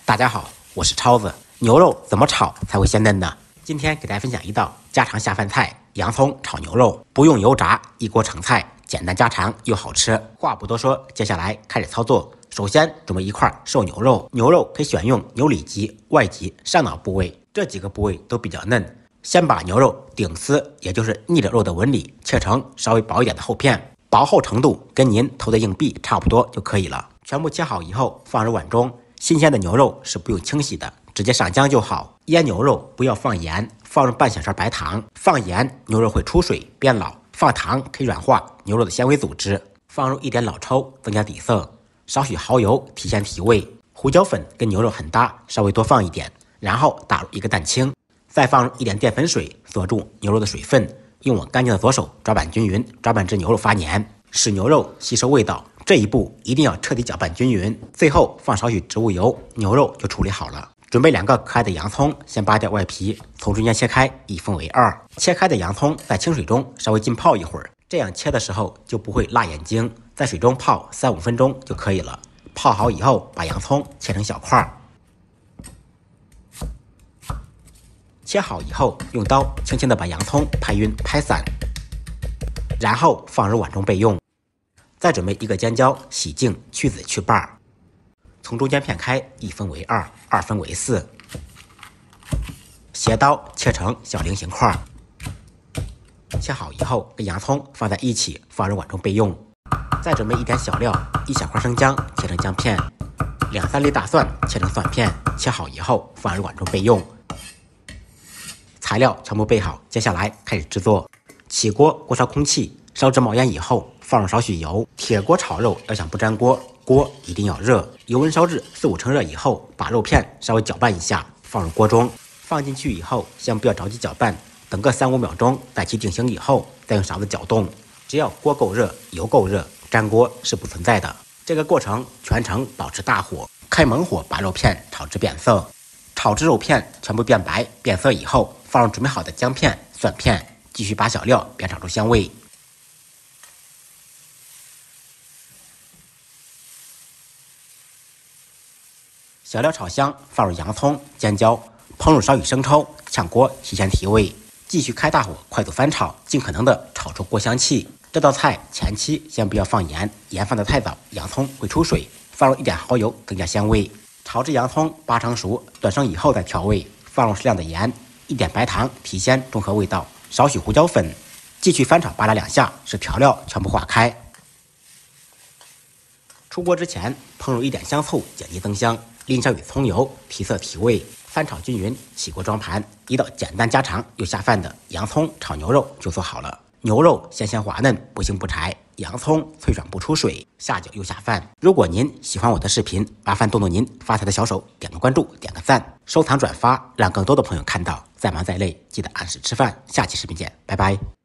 大家好，我是超子。牛肉怎么炒才会鲜嫩呢？今天给大家分享一道家常下饭菜——洋葱炒牛肉，不用油炸，一锅成菜，简单家常又好吃。话不多说，接下来开始操作。首先准备一块瘦牛肉，牛肉可以选用牛里脊、外脊、上脑部位，这几个部位都比较嫩。先把牛肉顶丝，也就是逆着肉的纹理，切成稍微薄一点的厚片，薄厚程度跟您投的硬币差不多就可以了。全部切好以后放入碗中。新鲜的牛肉是不用清洗的，直接上浆就好。腌牛肉不要放盐，放入半小勺白糖。放盐牛肉会出水变老，放糖可以软化牛肉的纤维组织。放入一点老抽增加底色，少许蚝油提鲜提味。胡椒粉跟牛肉很搭，稍微多放一点。然后打入一个蛋清，再放入一点淀粉水锁住牛肉的水分，用我干净的左手抓拌均匀，抓拌至牛肉发黏，使牛肉吸收味道。这一步一定要彻底搅拌均匀，最后放少许植物油，牛肉就处理好了。准备2个可爱的洋葱，先扒掉外皮，从中间切开，一分为2。切开的洋葱在清水中稍微浸泡一会儿，这样切的时候就不会辣眼睛。在水中泡3-5分钟就可以了。泡好以后，把洋葱切成小块。切好以后，用刀轻轻地把洋葱拍匀拍散，然后放入碗中备用。再准备1个尖椒，洗净去籽去瓣，从中间片开，一分为2， 2分为4。斜刀切成小菱形块。切好以后，跟洋葱放在一起，放入碗中备用。再准备一点小料，1小块生姜切成姜片，2-3粒大蒜切成蒜片，切好以后放入碗中备用。材料全部备好，接下来开始制作。起锅，锅烧空气，烧至冒烟以后，放入少许油。铁锅炒肉要想不粘锅，锅一定要热。油温烧至4-5成热以后，把肉片稍微搅拌一下，放入锅中。放进去以后，先不要着急搅拌，等个3-5秒钟，待其定型以后，再用勺子搅动。只要锅够热，油够热，粘锅是不存在的。这个过程全程保持大火，开猛火把肉片炒至变色。炒至肉片全部变白变色以后，放入准备好的姜片、蒜片，继续把小料煸炒出香味。小料炒香，放入洋葱、尖椒，烹入少许生抽，炝锅提鲜提味。继续开大火快速翻炒，尽可能的炒出锅香气。这道菜前期先不要放盐，盐放得太早，洋葱会出水。放入一点蚝油增加香味。炒至洋葱8成熟，断生以后再调味，放入适量的盐，一点白糖提鲜中和味道，少许胡椒粉。继续翻炒扒拉2下，使调料全部化开。出锅之前烹入一点香醋，减低增香。淋上与葱油，提色提味，翻炒均匀，起锅装盘。一道简单家常又下饭的洋葱炒牛肉就做好了。牛肉鲜鲜滑嫩，不腥不柴；洋葱脆爽不出水，下酒又下饭。如果您喜欢我的视频，麻烦动动您发财的小手，点个关注，点个赞，收藏转发，让更多的朋友看到。再忙再累，记得按时吃饭。下期视频见，拜拜。